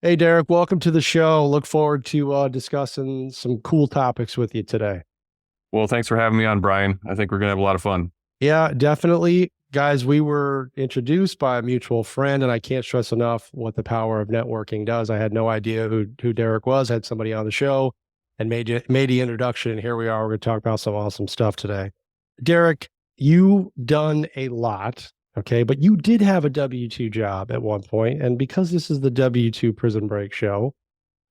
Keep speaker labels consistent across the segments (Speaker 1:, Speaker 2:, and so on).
Speaker 1: Hey, Derek, welcome to the show. Look forward to discussing some cool topics with you today.
Speaker 2: Well, thanks for having me on, Brian. I think we're going to have a lot of fun.
Speaker 1: Yeah, definitely. Guys, we were introduced by a mutual friend, and I can't stress enough what the power of networking does. I had no idea who Derek was, had somebody on the show and made the introduction, and here we are. We're going to talk about some awesome stuff today. Derek, you done a lot, okay, but you did have a W-2 job at one point, and because this is the W-2 Prison Break show,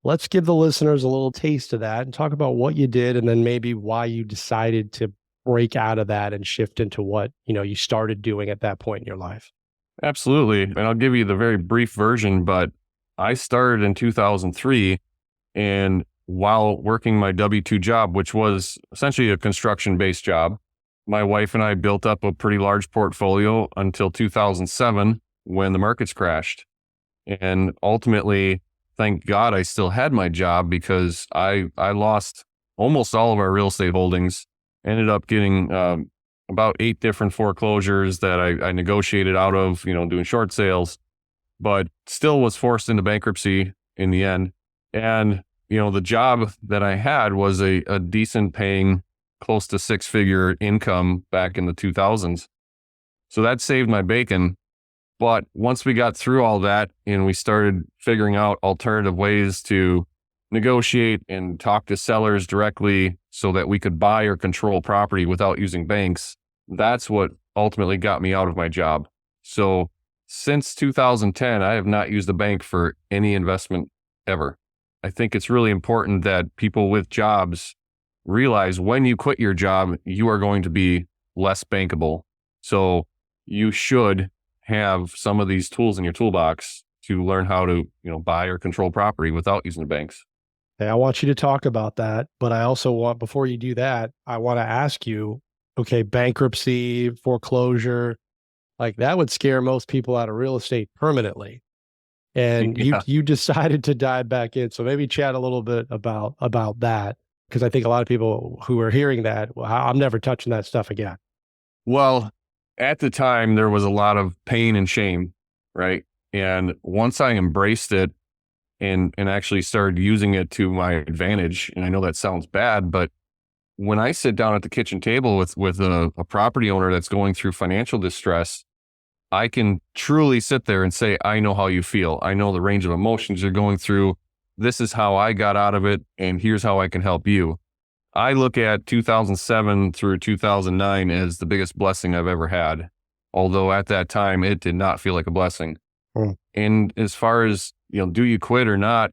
Speaker 1: let's give the listeners a little taste of that and talk about what you did and then maybe why you decided to break out of that and shift into what, you started doing at that point in your life.
Speaker 2: Absolutely. And I'll give you the very brief version, but I started in 2003. And while working my W-2 job, which was essentially a construction based job, my wife and I built up a pretty large portfolio until 2007 when the markets crashed. And ultimately, thank God I still had my job because I lost almost all of our real estate holdings, ended up getting about 8 different foreclosures that I negotiated out of, doing short sales, but still was forced into bankruptcy in the end. And, the job that I had was a decent paying, close to 6-figure income back in the 2000s. So that saved my bacon. But once we got through all that and we started figuring out alternative ways to negotiate and talk to sellers directly so that we could buy or control property without using banks, that's what ultimately got me out of my job. So since 2010, I have not used a bank for any investment ever. I think it's really important that people with jobs realize when you quit your job, you are going to be less bankable. So you should have some of these tools in your toolbox to learn how to, buy or control property without using the banks.
Speaker 1: Hey, I want you to talk about that, but I also want, before you do that, I want to ask you, okay, bankruptcy, foreclosure, like that would scare most people out of real estate permanently. And you
Speaker 2: Yeah.
Speaker 1: you decided to dive back in. So maybe chat a little bit about that because I think a lot of people who are hearing that, well, I'm never touching that stuff again.
Speaker 2: Well, at the time, there was a lot of pain and shame, right? And once I embraced it and actually started using it to my advantage, and I know that sounds bad, but when I sit down at the kitchen table with a property owner that's going through financial distress, I can truly sit there and say, I know how you feel. I know the range of emotions you're going through. This is how I got out of it, and here's how I can help you. I look at 2007 through 2009 as the biggest blessing I've ever had. Although at that time, it did not feel like a blessing.
Speaker 1: Mm.
Speaker 2: And as far as, do you quit or not?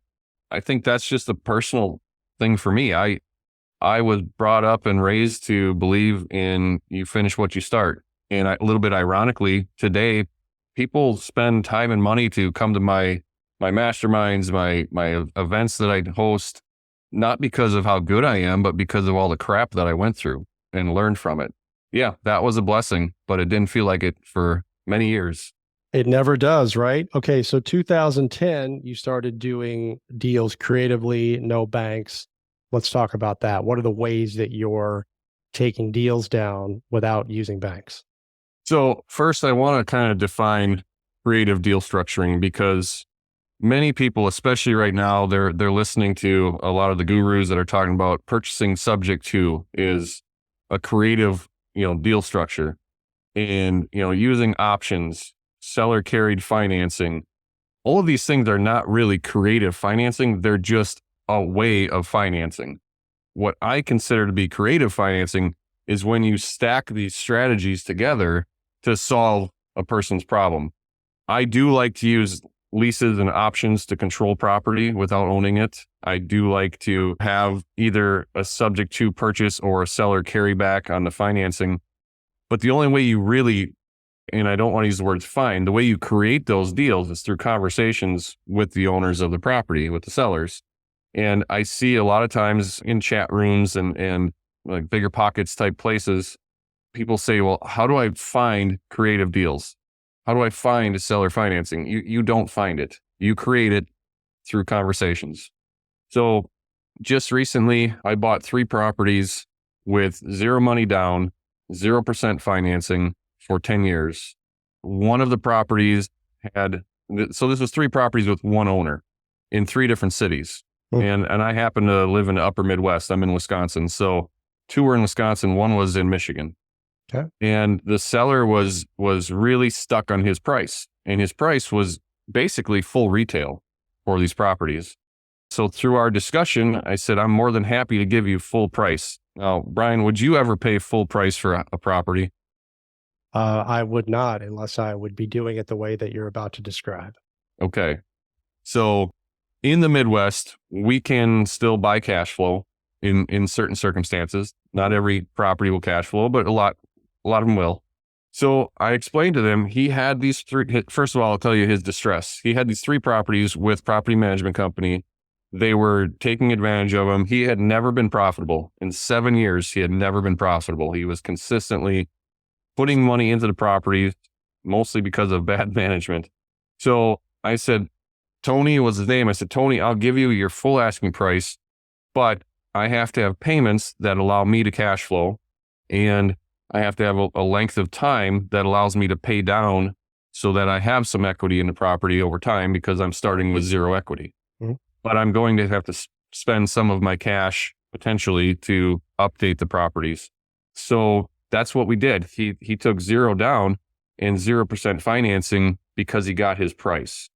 Speaker 2: I think that's just a personal thing for me. I was brought up and raised to believe in you finish what you start. And a little bit ironically, today, people spend time and money to come to my masterminds, my events that I host, not because of how good I am, but because of all the crap that I went through and learned from it. Yeah, that was a blessing, but it didn't feel like it for many years.
Speaker 1: It never does, right? Okay, so 2010, you started doing deals creatively, no banks. Let's talk about that. What are the ways that you're taking deals down without using banks?
Speaker 2: So first, I want to kind of define creative deal structuring because many people, especially right now, they're listening to a lot of the gurus that are talking about purchasing subject to is a creative, deal structure and, using options, seller carried financing. All of these things are not really creative financing. They're just a way of financing. What I consider to be creative financing is when you stack these strategies together to solve a person's problem. I do like to use leases and options to control property without owning it. I do like to have either a subject to purchase or a seller carryback on the financing. But the only way you really, and I don't want to use the word find, the way you create those deals is through conversations with the owners of the property, with the sellers. And I see a lot of times in chat rooms and like bigger pockets type places, people say, well, how do I find creative deals? How do I find seller financing? You don't find it. You create it through conversations. So just recently, I bought 3 properties with zero money down, 0% financing for 10 years. One of the properties had, so this was 3 properties with one owner. in 3 different cities.
Speaker 1: Hmm.
Speaker 2: And I happen to live in the upper Midwest. I'm in Wisconsin. So 2 were in Wisconsin, 1 was in Michigan.
Speaker 1: Okay.
Speaker 2: And the seller was really stuck on his price. And his price was basically full retail for these properties. So through our discussion, I said, I'm more than happy to give you full price. Now, Brian, would you ever pay full price for a property?
Speaker 1: I would not, unless I would be doing it the way that you're about to describe.
Speaker 2: Okay. So in the Midwest, we can still buy cash flow in certain circumstances. Not every property will cash flow, but a lot of them will. So I explained to them, he had these 3, first of all, I'll tell you his distress. He had these 3 properties with property management company. They were taking advantage of him. He had never been profitable. In 7 years, he had never been profitable. He was consistently putting money into the property, mostly because of bad management. So I said, Tony was his name. I said, Tony, I'll give you your full asking price, but I have to have payments that allow me to cash flow, and I have to have a length of time that allows me to pay down so that I have some equity in the property over time, because I'm starting with 0 equity.
Speaker 1: Mm-hmm.
Speaker 2: But I'm going to have to spend some of my cash potentially to update the properties. So that's what we did. He took 0 down and 0% financing because he got his price.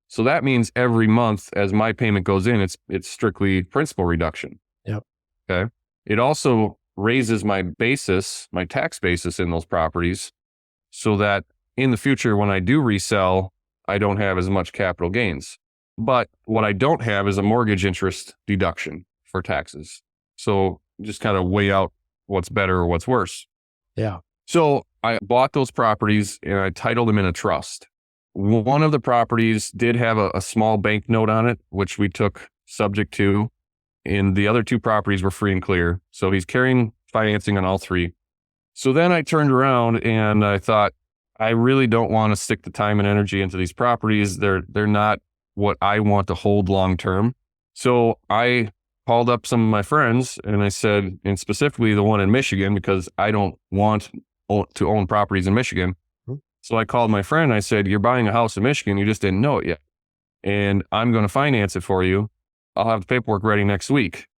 Speaker 2: So that means every month as my payment goes in, it's strictly principal reduction.
Speaker 1: Yep.
Speaker 2: Okay. It also raises my basis, my tax basis in those properties, so that in the future, when I do resell, I don't have as much capital gains. But what I don't have is a mortgage interest deduction for taxes. So just kind of weigh out what's better or what's worse.
Speaker 1: Yeah.
Speaker 2: So I bought those properties and I titled them in a trust. One of the properties did have a small bank note on it, which we took subject to, and the other 2 properties were free and clear. So he's carrying financing on all 3. So then I turned around and I thought, I really don't want to stick the time and energy into these properties. They're not what I want to hold long term. So I called up some of my friends and I said, and specifically the one in Michigan, because I don't want to own properties in Michigan. So I called my friend and I said, you're buying a house in Michigan, you just didn't know it yet. And I'm going to finance it for you. I'll have the paperwork ready next week.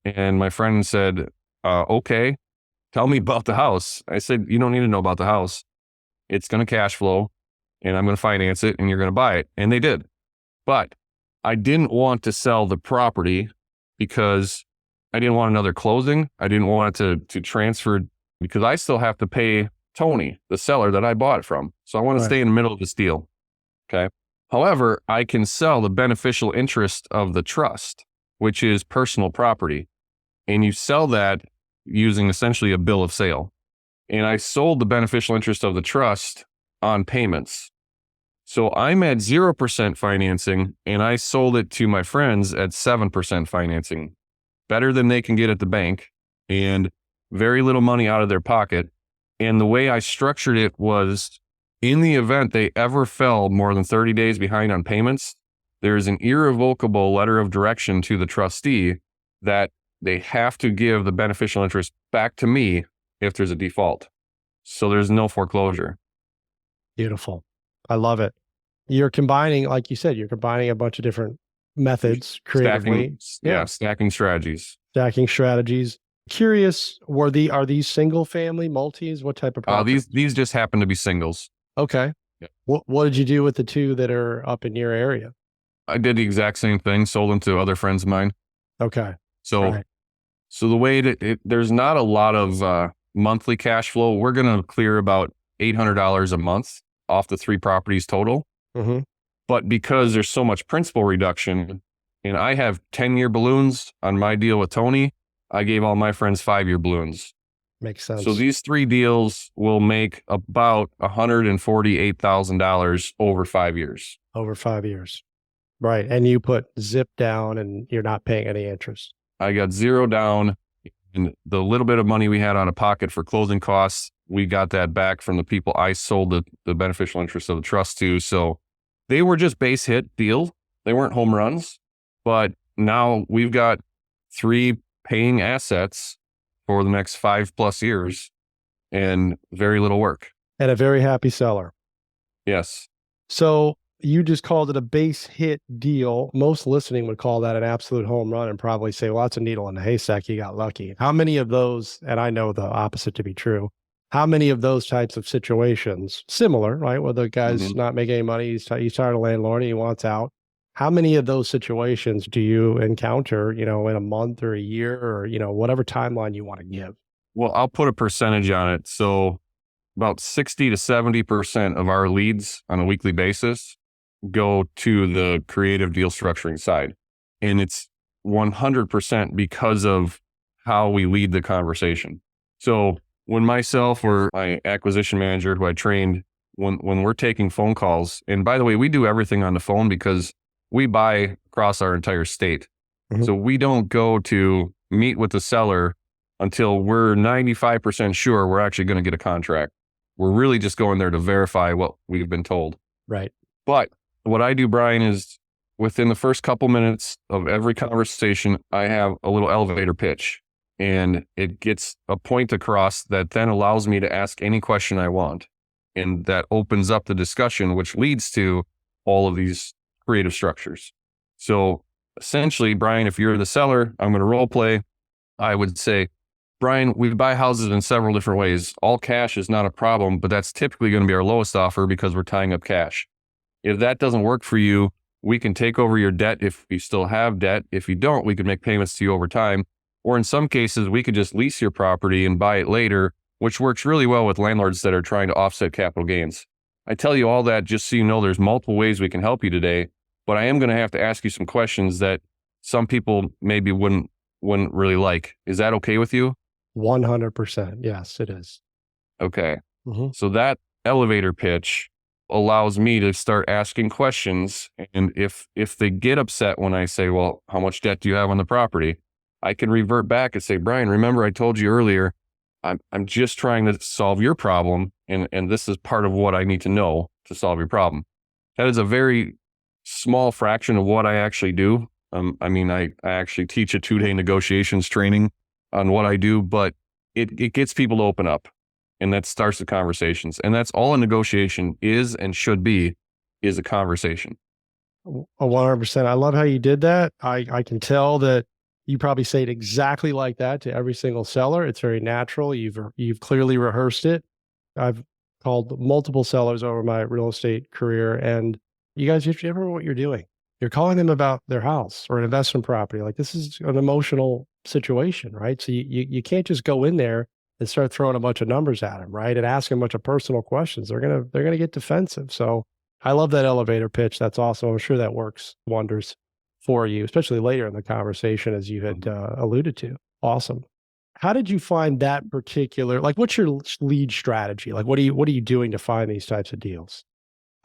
Speaker 2: And my friend said, okay, tell me about the house. I said, you don't need to know about the house. It's going to cash flow and I'm going to finance it and you're going to buy it. And they did. But I didn't want to sell the property because I didn't want another closing. I didn't want it to transfer, because I still have to pay Tony, the seller that I bought it from. So I want to stay in the middle of this deal. Okay. However, I can sell the beneficial interest of the trust, which is personal property. And you sell that using essentially a bill of sale. And I sold the beneficial interest of the trust on payments. So I'm at 0% financing and I sold it to my friends at 7% financing, better than they can get at the bank and very little money out of their pocket. And the way I structured it was, in the event they ever fell more than 30 days behind on payments, there's an irrevocable letter of direction to the trustee that they have to give the beneficial interest back to me if there's a default. So there's no foreclosure.
Speaker 1: Beautiful. I love it. You're combining, like you said, you're combining a bunch of different methods creatively.
Speaker 2: Stacking strategies.
Speaker 1: Stacking strategies. Curious, are these single family, multis? What type of properties?
Speaker 2: These just happen to be singles.
Speaker 1: Okay.
Speaker 2: Yeah.
Speaker 1: What did you do with the 2 that are up in your area?
Speaker 2: I did the exact same thing, sold them to other friends of mine.
Speaker 1: Okay.
Speaker 2: So,
Speaker 1: Right.
Speaker 2: so the way there's not a lot of monthly cash flow. We're going to clear about $800 a month off the 3 properties total.
Speaker 1: Mm-hmm.
Speaker 2: But because there's so much principal reduction, and I have 10-year balloons on my deal with Tony, I gave all my friends 5-year balloons.
Speaker 1: Makes sense.
Speaker 2: So these 3 deals will make about $148,000 over 5 years.
Speaker 1: Over 5 years. Right. And you put zip down and you're not paying any interest.
Speaker 2: I got 0 down, and the little bit of money we had out of pocket for closing costs, we got that back from the people I sold the beneficial interest of the trust to. So they were just base hit deals. They weren't home runs, but now we've got 3 paying assets for the next 5+ years and very little work.
Speaker 1: And a very happy seller.
Speaker 2: Yes.
Speaker 1: So You just called it a base hit deal. Most listening would call that an absolute home run and probably say, well, that's a needle in the haystack. You got lucky. How many of those, and I know the opposite to be true, how many of those types of situations, similar, right? Where the guy's
Speaker 2: Mhm.
Speaker 1: not making any money, he's tired of landlord and he wants out. How many of those situations do you encounter, in a month or a year or, whatever timeline you want to give?
Speaker 2: Well, I'll put a percentage on it. So about 60 to 70% of our leads on a weekly basis go to the creative deal structuring side. And it's 100% because of how we lead the conversation. So when myself or my acquisition manager who I trained, when we're taking phone calls, and by the way, we do everything on the phone because we buy across our entire state.
Speaker 1: Mhm.
Speaker 2: So we don't go to meet with the seller until we're 95% sure we're actually going to get a contract. We're really just going there to verify what we've been told.
Speaker 1: Right.
Speaker 2: But what I do, Brian, is within the first couple minutes of every conversation, I have a little elevator pitch, and it gets a point across that then allows me to ask any question I want. And that opens up the discussion, which leads to all of these creative structures. So essentially, Brian, if you're the seller, I'm going to role play. I would say, Brian, we buy houses in several different ways. All cash is not a problem, but that's typically going to be our lowest offer because we're tying up cash. If that doesn't work for you, we can take over your debt if you still have debt. If you don't, we could make payments to you over time. Or in some cases, we could just lease your property and buy it later, which works really well with landlords that are trying to offset capital gains. I tell you all that just so you know there's multiple ways we can help you today, but I am going to have to ask you some questions that some people maybe wouldn't really like. Is that okay with you?
Speaker 1: 100%. Yes, it is.
Speaker 2: Okay.
Speaker 1: Mhm.
Speaker 2: So that elevator pitch allows me to start asking questions. And if they get upset when I say, well, how much debt do you have on the property? I can revert back and say, Brian, remember I told you earlier, I'm just trying to solve your problem. And this is part of what I need to know to solve your problem. That is a very small fraction of what I actually do. I actually teach a 2-day negotiations training on what I do, but it gets people to open up, and that starts the conversations. And that's all a negotiation is and should be, is a conversation.
Speaker 1: 100%. I love how you did that. I can tell that you probably say it exactly like that to every single seller. It's very natural. You've clearly rehearsed it. I've called multiple sellers over my real estate career, and you guys, you remember what you're doing. You're calling them about their house or an investment property. Like this is an emotional situation, right? So you can't just go in there and start throwing a bunch of numbers at them, right? And asking a bunch of personal questions. They're gonna get defensive. So I love that elevator pitch. That's awesome. I'm sure that works wonders for you, especially later in the conversation, as you had alluded to. Awesome. How did you find that particular? Like, what's your lead strategy? Like, what are you doing to find these types of deals?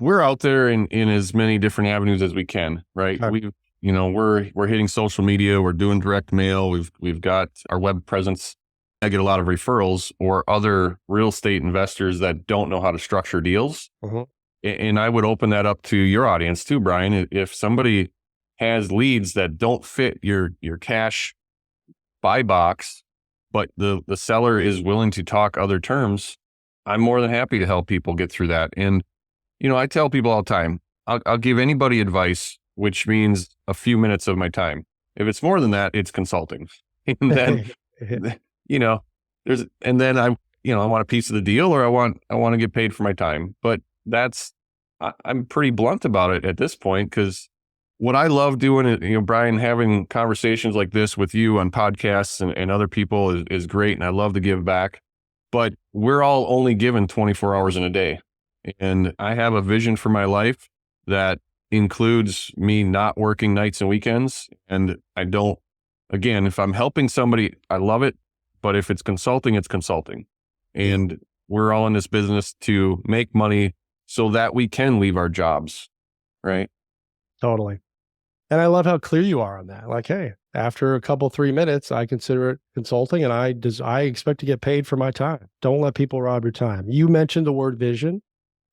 Speaker 2: We're out there in as many different avenues as we can, right?
Speaker 1: Okay.
Speaker 2: We're hitting social media, we're doing direct mail, we've got our web presence. I get a lot of referrals or other real estate investors that don't know how to structure deals.
Speaker 1: Mhm.
Speaker 2: And I would open that up to your audience too, Brian. If somebody has leads that don't fit your cash buy box, but the seller is willing to talk other terms, I'm more than happy to help people get through that. And I tell people all the time, I'll give anybody advice, which means a few minutes of my time. If it's more than that, it's consulting. And then, you know, and then I want a piece of the deal, or I want to get paid for my time. But I'm pretty blunt about it at this point, because what I love doing is, Brian, having conversations like this with you on podcasts and other people is great. And I love to give back, but we're all only given 24 hours in a day. And I have a vision for my life that includes me not working nights and weekends. And again, if I'm helping somebody, I love it. But if it's consulting, it's consulting.
Speaker 1: Yeah,
Speaker 2: And we're all in this business to make money so that we can leave our jobs. Right.
Speaker 1: totally. And I love how clear you are on that. Like, hey, after a couple 3 minutes, I consider it consulting, and I expect to get paid for my time. Don't let people rob your time. You mentioned the word vision.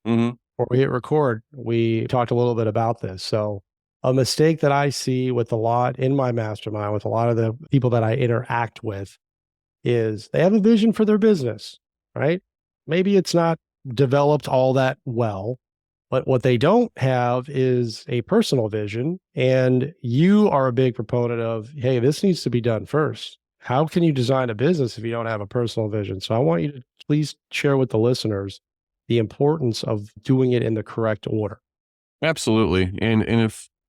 Speaker 2: Mm-hmm.
Speaker 1: Before we hit record, we talked a little bit about this. So, a mistake that I see with a lot in my mastermind, with a lot of the people that I interact with, is they have a vision for their business, right? Maybe it's not developed all that well, But what they don't have is a personal vision. And you are a big proponent of, hey, this needs to be done first. How can you design a business if you don't have a personal vision? So I want you to please share with the listeners the importance of doing it in the correct order.
Speaker 2: Absolutely. And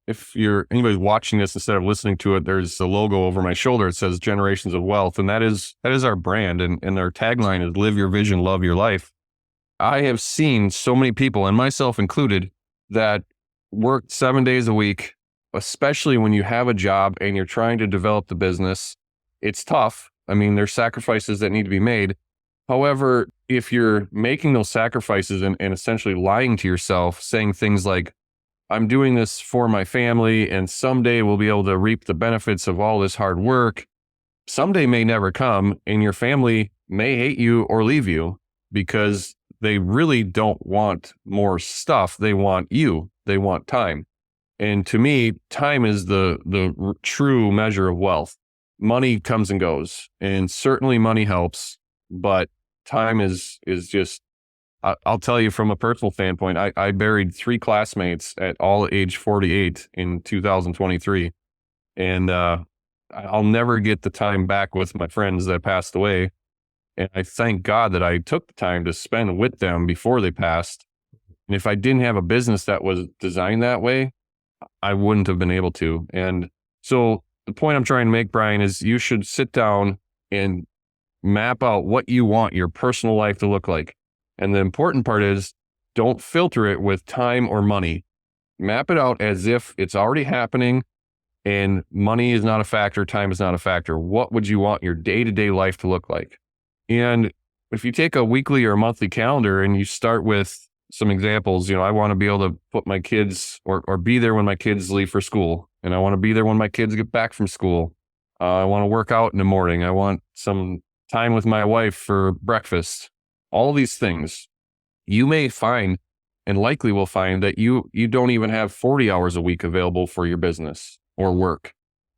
Speaker 2: if you're anybody's watching this instead of listening to it, there's a logo over my shoulder. It says Generations of Wealth. And that is our brand. And our tagline is live your vision, love your life. I have seen so many people, and myself included, that work 7 days a week, especially when you have a job and you're trying to develop the business. It's tough. I mean, there's sacrifices that need to be made. However, if you're making those sacrifices and essentially lying to yourself, saying things like, I'm doing this for my family, and someday we'll be able to reap the benefits of all this hard work. Someday may never come, and your family may hate you or leave you because they really don't want more stuff. They want you. They want time. And to me, time is the true measure of wealth. Money comes and goes, and certainly money helps, but time is just, I'll tell you from a personal standpoint, I buried 3 classmates at all age 48 in 2023. And I'll never get the time back with my friends that passed away. And I thank God that I took the time to spend with them before they passed. And if I didn't have a business that was designed that way, I wouldn't have been able to. And so the point I'm trying to make, Brian, is you should sit down and map out what you want your personal life to look like. And the important part is don't filter it with time or money. Map it out as if it's already happening and money is not a factor, time is not a factor. What would you want your day-to-day life to look like? And if you take a weekly or a monthly calendar and you start with some examples, I want to be able to put my kids or be there when my kids leave for school. And I want to be there when my kids get back from school. I want to work out in the morning. I want some time with my wife for breakfast. All these things you may find and likely will find that you don't even have 40 hours a week available for your business or work.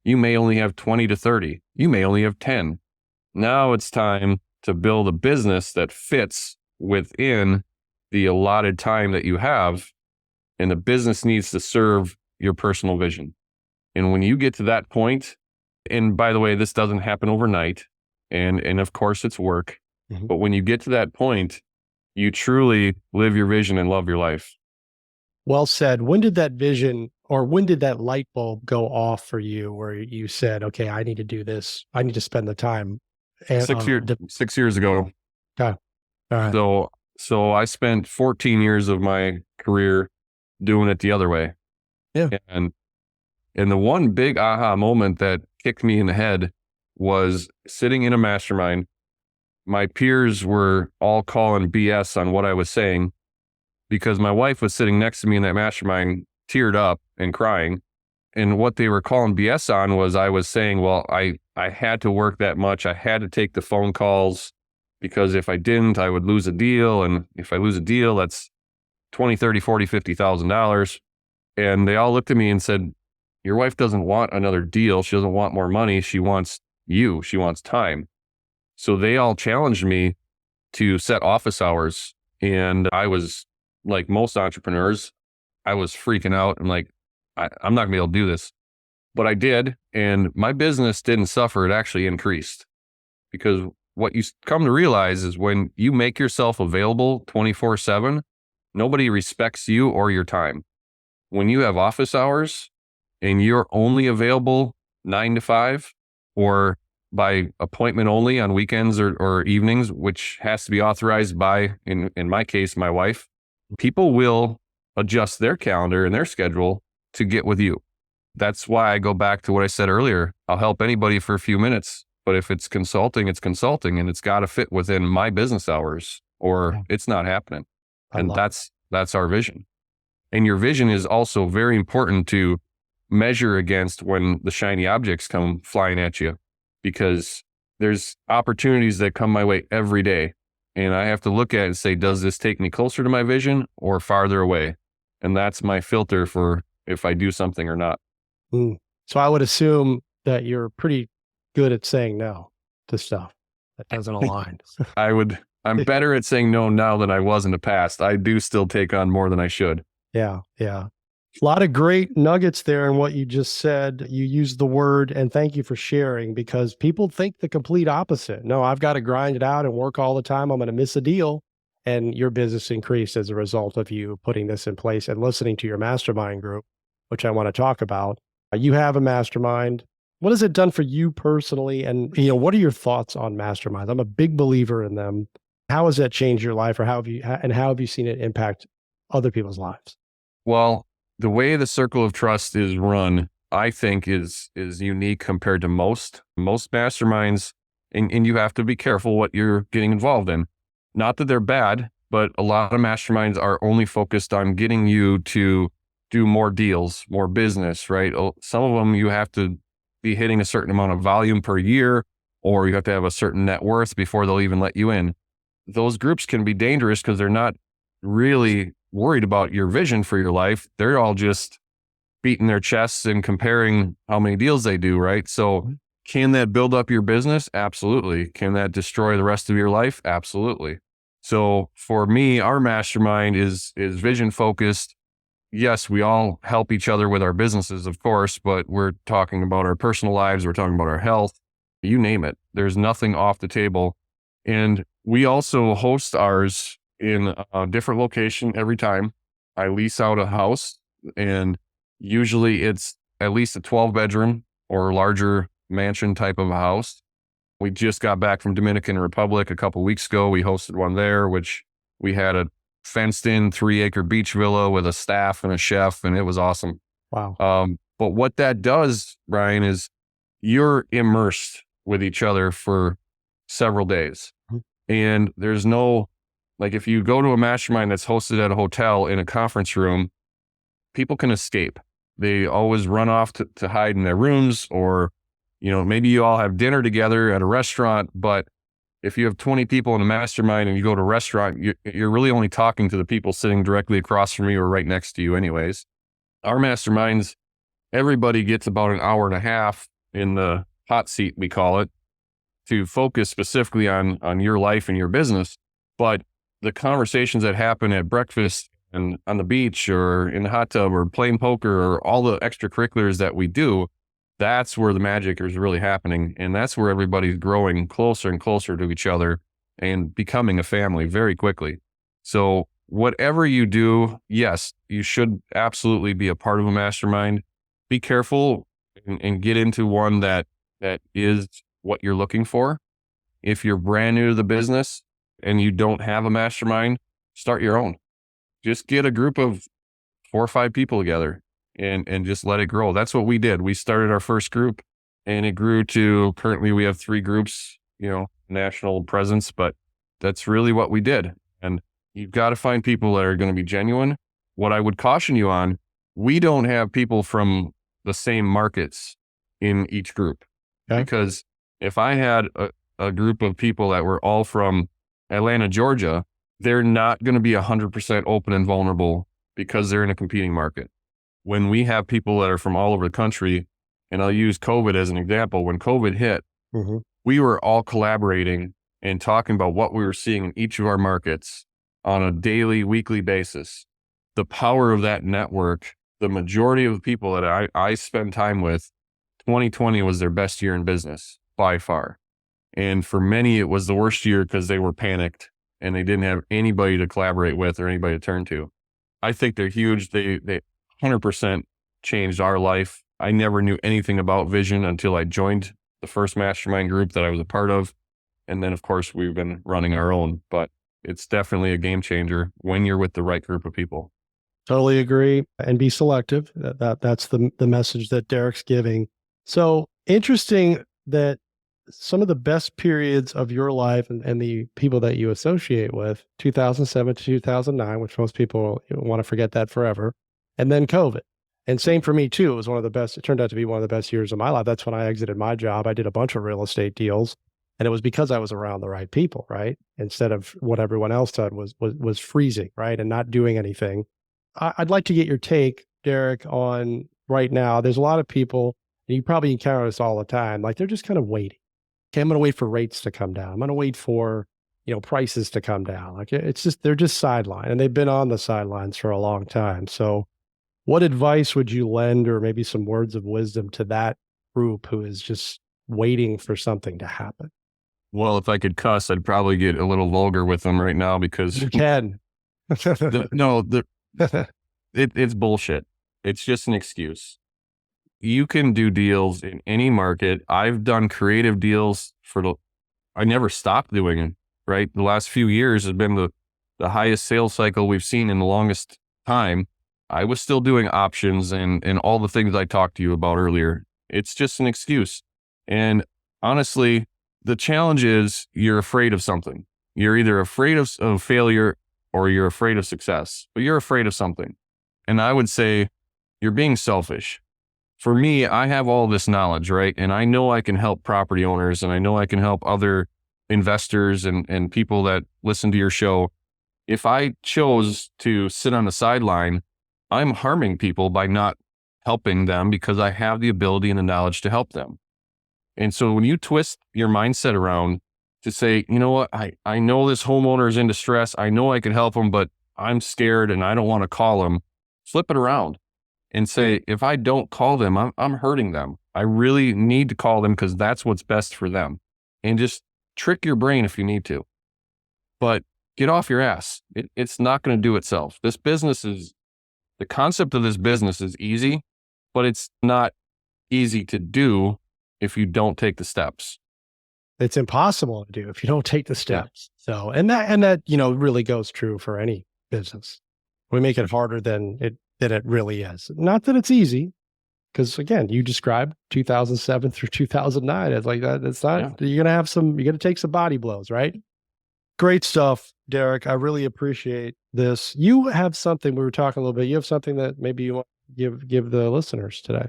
Speaker 2: You may only have 20 to 30. You may only have 10. Now it's time to build a business that fits within the allotted time that you have, and the business needs to serve your personal vision. And when you get to that point, and by the way, this doesn't happen overnight, and of course it's work, but when you get to that point, you truly live your vision and love your life.
Speaker 1: Well said. When did that vision or when did that light bulb go off for you where you said, okay, I need to do this. I need to spend the time. And,
Speaker 2: 6 years ago.
Speaker 1: Okay. All right.
Speaker 2: So I spent 14 years of my career doing it the other way.
Speaker 1: Yeah.
Speaker 2: And the one big aha moment that kicked me in the head was sitting in a mastermind. My peers were all calling BS on what I was saying because my wife was sitting next to me in that mastermind, teared up and crying. And what they were calling BS on was I was saying, well, I had to work that much. I had to take the phone calls because if I didn't, I would lose a deal. And if I lose a deal, that's $20, $30, $40, $50,000. And they all looked at me and said, your wife doesn't want another deal. She doesn't want more money. She wants you. She wants time. So they all challenged me to set office hours. And I was like most entrepreneurs, I was freaking out. I'm like, I'm not gonna be able to do this. But I did. And my business didn't suffer. It actually increased because what you come to realize is when you make yourself available 24/7, nobody respects you or your time. When you have office hours and you're only available 9 to 5 or by appointment only on weekends or evenings, which has to be authorized by, in my case, my wife, people will adjust their calendar and their schedule to get with you. That's why I go back to what I said earlier. I'll help anybody for a few minutes, but if it's consulting, and it's got to fit within my business hours or it's not happening. And that's our vision. And your vision is also very important to measure against when the shiny objects come flying at you, because there's opportunities that come my way every day. And I have to look at it and say, does this take me closer to my vision or farther away? And that's my filter for if I do something or not.
Speaker 1: So I would assume that you're pretty good at saying no to stuff that doesn't align.
Speaker 2: I'm better at saying no now than I was in the past. I do still take on more than I should.
Speaker 1: Yeah. Yeah. A lot of great nuggets there in what you just said. You used the word, and thank you for sharing, because people think the complete opposite. No, I've got to grind it out and work all the time. I'm going to miss a deal. And your business increased as a result of you putting this in place and listening to your mastermind group, which I want to talk about. You have a mastermind. What has it done for you personally? And, what are your thoughts on masterminds? I'm a big believer in them. How has that changed your life, or how have you seen it impact other people's lives?
Speaker 2: Well, the way the circle of trust is run, I think is unique compared to most masterminds, and you have to be careful what you're getting involved in. Not that they're bad, but a lot of masterminds are only focused on getting you to do more deals, more business, right? Some of them you have to be hitting a certain amount of volume per year, or you have to have a certain net worth before they'll even let you in. Those groups can be dangerous because they're not really worried about your vision for your life. They're all just beating their chests and comparing how many deals they do, right? So can that build up your business? Absolutely. Can that destroy the rest of your life? Absolutely. So for me, our mastermind is vision focused. Yes, we all help each other with our businesses, of course, but we're talking about our personal lives. We're talking about our health, you name it. There's nothing off the table. And we also host ours in a different location every time. I lease out a house, and usually it's at least a 12-bedroom or larger mansion type of a house. We just got back from Dominican Republic a couple weeks ago. We hosted one there, which we had a fenced in 3-acre beach villa with a staff and a chef, and it was awesome.
Speaker 1: Wow.
Speaker 2: But what that does, Brian, is you're immersed with each other for several days.
Speaker 1: Mhm.
Speaker 2: And there's no, like, if you go to a mastermind that's hosted at a hotel in a conference room, people can escape. They always run off to hide in their rooms, or, maybe you all have dinner together at a restaurant, but if you have 20 people in a mastermind and you go to a restaurant, you're really only talking to the people sitting directly across from you or right next to you anyways. Our masterminds, everybody gets about an hour and a half in the hot seat, we call it, to focus specifically on your life and your business. But the conversations that happen at breakfast and on the beach or in the hot tub or playing poker or all the extracurriculars that we do, that's where the magic is really happening. And that's where everybody's growing closer and closer to each other and becoming a family very quickly. So whatever you do, yes, you should absolutely be a part of a mastermind. Be careful and get into one that is what you're looking for. If you're brand new to the business and you don't have a mastermind, start your own. Just get a group of 4 or 5 people together and just let it grow. That's what we did. We started our first group and it grew to currently we have 3 groups, national presence, but that's really what we did. And you've got to find people that are going to be genuine. What I would caution you on, we don't have people from the same markets in each group.
Speaker 1: Okay.
Speaker 2: Because if I had a group of people that were all from Atlanta, Georgia, they're not going to be 100% open and vulnerable because they're in a competing market. When we have people that are from all over the country, and I'll use COVID as an example, when COVID hit,
Speaker 1: Mhm.
Speaker 2: we were all collaborating and talking about what we were seeing in each of our markets on a daily, weekly basis. The power of that network, the majority of the people that I spend time with, 2020 was their best year in business by far. And for many, it was the worst year because they were panicked and they didn't have anybody to collaborate with or anybody to turn to. I think they're huge. They 100% changed our life. I never knew anything about vision until I joined the first mastermind group that I was a part of. And then, of course, we've been running our own, but it's definitely a game changer when you're with the right group of people.
Speaker 1: Totally agree, and be selective. That's the message that Derek's giving. So interesting that some of the best periods of your life and the people that you associate with, 2007 to 2009, which most people want to forget that forever, and then COVID. And same for me too. It was one of the best. It turned out to be one of the best years of my life. That's when I exited my job. I did a bunch of real estate deals, and it was because I was around the right people, right? Instead of what everyone else did was freezing, right, and not doing anything. I'd like to get your take, Derek, on right now. There's a lot of people, and you probably encounter this all the time, like they're just kind of waiting. Okay, I'm going to wait for rates to come down. I'm going to wait for prices to come down. Like it's just, they're just sidelined, and they've been on the sidelines for a long time. So what advice would you lend, or maybe some words of wisdom, to that group who is just waiting for something to happen?
Speaker 2: Well, if I could cuss, I'd probably get a little vulgar with them right now because
Speaker 1: You can.
Speaker 2: it's bullshit. It's just an excuse. You can do deals in any market. I've done creative deals I never stopped doing it, right? The last few years has been the highest sales cycle we've seen in the longest time. I was still doing options and all the things I talked to you about earlier. It's just an excuse. And honestly, the challenge is you're afraid of something. You're either afraid of failure or you're afraid of success, but you're afraid of something. And I would say you're being selfish. For me, I have all this knowledge, right? And I know I can help property owners, and I know I can help other investors and people that listen to your show. If I chose to sit on the sideline, I'm harming people by not helping them because I have the ability and the knowledge to help them. And so when you twist your mindset around to say, you know what, I know this homeowner is in distress. I know I can help them, but I'm scared and I don't want to call them. Flip it around and say, if I don't call them, I'm hurting them. I really need to call them because that's what's best for them. And just trick your brain if you need to. But get off your ass. It's not going to do itself. The concept of this business is easy, but it's not easy to do if you don't take the steps.
Speaker 1: It's impossible to do if you don't take the steps. Yeah. So, and that, really goes true for any business. We make it harder than it really is. Not that it's easy, because again, you described 2007 through 2009. It's like that. It's not, you're going to take some body blows, right? Great stuff, Derek. I really appreciate this. You have something, we were talking a little bit, you have something that maybe you want to give the listeners today.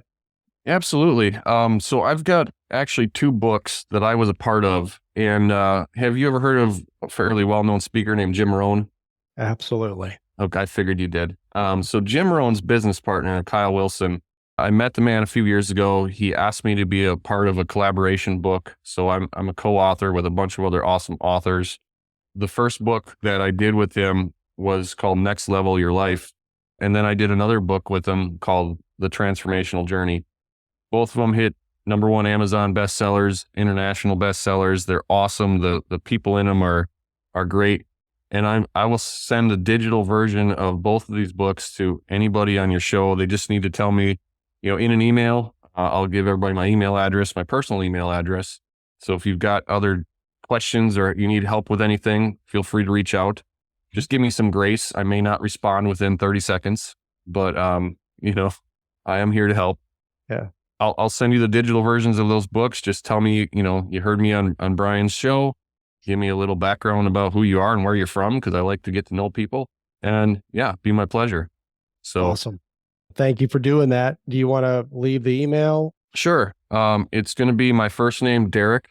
Speaker 2: Absolutely. So I've got actually 2 books that I was a part of. And have you ever heard of a fairly well-known speaker named Jim Rohn?
Speaker 1: Absolutely.
Speaker 2: Okay, I figured you did. So Jim Rohn's business partner, Kyle Wilson, I met the man a few years ago. He asked me to be a part of a collaboration book. So I'm a co-author with a bunch of other awesome authors. The first book that I did with him was called Next Level Your Life. And then I did another book with him called The Transformational Journey. Both of them hit #1 Amazon bestsellers, international bestsellers. They're awesome. The people in them are great. And I will send a digital version of both of these books to anybody on your show. They just need to tell me, in an email. I'll give everybody my email address, my personal email address. So if you've got other questions or you need help with anything, feel free to reach out. Just give me some grace. I may not respond within 30 seconds, but I am here to help.
Speaker 1: Yeah.
Speaker 2: I'll send you the digital versions of those books. Just tell me, you heard me on Brian's show. Give me a little background about who you are and where you're from, because I like to get to know people. And be my pleasure. So
Speaker 1: awesome. Thank you for doing that. Do you want to leave the email?
Speaker 2: Sure. It's going to be my first name, Derek,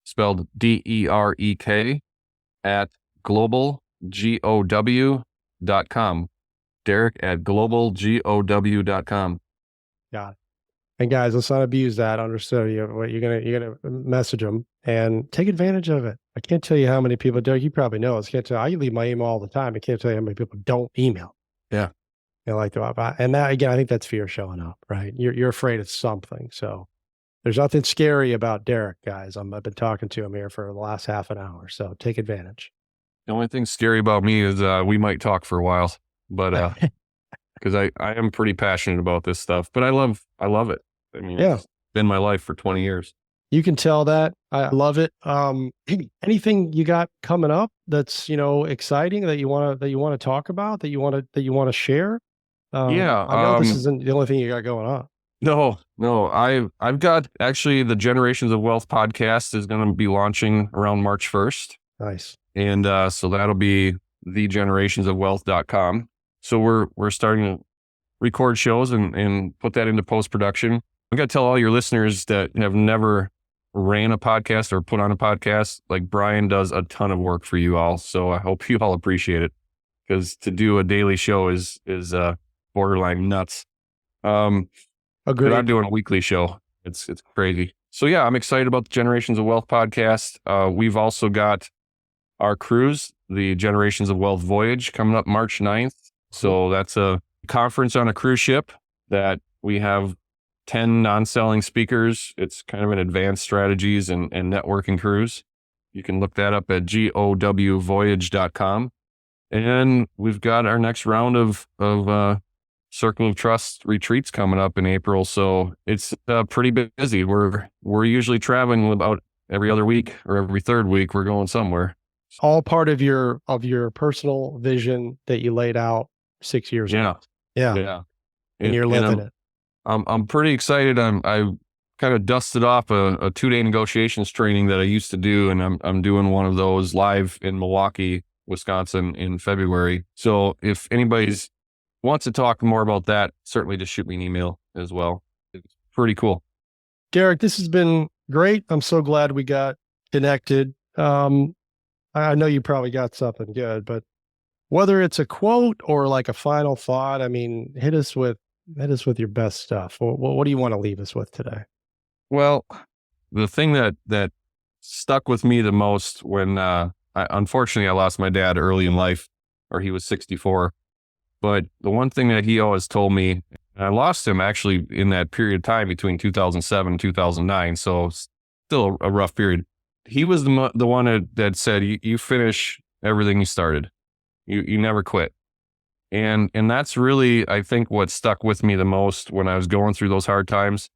Speaker 2: spelled DEREK, at globalgow.com. Derek at globalgow.com.
Speaker 1: Got it. And guys, let's not abuse that. Understood. You're gonna message them and take advantage of it. I can't tell you how many people, Derek, you probably know this. I leave my email all the time. I can't tell you how many people don't email.
Speaker 2: Yeah.
Speaker 1: And that, again, I think that's fear showing up, right? You're afraid of something. So there's nothing scary about Derek, guys. I've been talking to him here for the last half an hour. So take advantage.
Speaker 2: The only thing scary about me is we might talk for a while, but because I am pretty passionate about this stuff, but I love it. I mean, It's been my life for 20 years.
Speaker 1: You can tell that. I love it. Anything you got coming up that's, exciting that you want to talk about, that you want to share? I know this isn't the only thing you got going on.
Speaker 2: No, I've got actually the Generations of Wealth podcast is going to be launching around March 1st.
Speaker 1: Nice.
Speaker 2: And so that'll be thegenerationsofwealth.com. So we're starting to record shows and put that into post-production. I got to tell all your listeners that have never ran a podcast or put on a podcast, like Brian does a ton of work for you all. So I hope you all appreciate it, because to do a daily show is borderline nuts.
Speaker 1: Agreed.
Speaker 2: But I'm doing a weekly show. It's crazy. So I'm excited about the Generations of Wealth podcast. We've also got our cruise, the Generations of Wealth Voyage, coming up March 9th. So that's a conference on a cruise ship that we have 10 non-selling speakers. It's kind of an advanced strategies and networking cruise. You can look that up at gowvoyage.com. And we've got our next round of Circle of Trust retreats coming up in April. So it's pretty busy. We're usually traveling about every other week or every third week. We're going somewhere.
Speaker 1: All part of your personal vision that you laid out 6 years ago. Yeah.
Speaker 2: Yeah.
Speaker 1: And you're living it.
Speaker 2: I'm pretty excited. I kind of dusted off a 2-day negotiations training that I used to do, and I'm doing one of those live in Milwaukee, Wisconsin in February. So if anybody's wants to talk more about that, certainly just shoot me an email as well. It's pretty cool.
Speaker 1: Derek, this has been great. I'm so glad we got connected. I know you probably got something good, but whether it's a quote or like a final thought, I mean, hit us with your best stuff. What do you want to leave us with today?
Speaker 2: Well, the thing that stuck with me the most when unfortunately I lost my dad early in life, or he was 64. But the one thing that he always told me, and I lost him actually in that period of time between 2007 and 2009, so still a rough period. He was the one that said, you finish everything you started. You never quit. And that's really, I think, what stuck with me the most when I was going through those hard times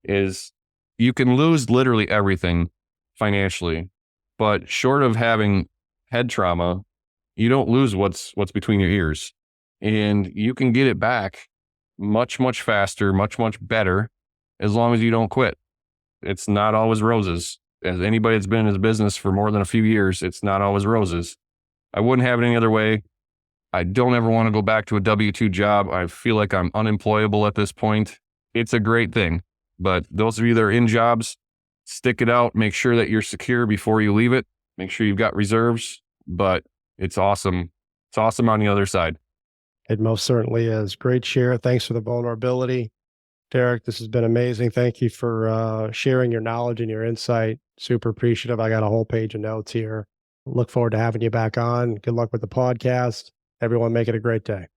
Speaker 2: is you can lose literally everything financially, but short of having head trauma, you don't lose what's between your ears. And you can get it back much, much faster, much, much better as long as you don't quit. It's not always roses. As anybody that's been in his business for more than a few years, it's not always roses. I wouldn't have it any other way. I don't ever want to go back to a W-2 job. I feel like I'm unemployable at this point. It's a great thing. But those of you that are in jobs, stick it out. Make sure that you're secure before you leave it. Make sure you've got reserves. But it's awesome. It's awesome on the other side.
Speaker 1: It most certainly is. Great share. Thanks for the vulnerability. Derek, this has been amazing. Thank you for sharing your knowledge and your insight. Super appreciative. I got a whole page of notes here. Look forward to having you back on. Good luck with the podcast. Everyone, make it a great day.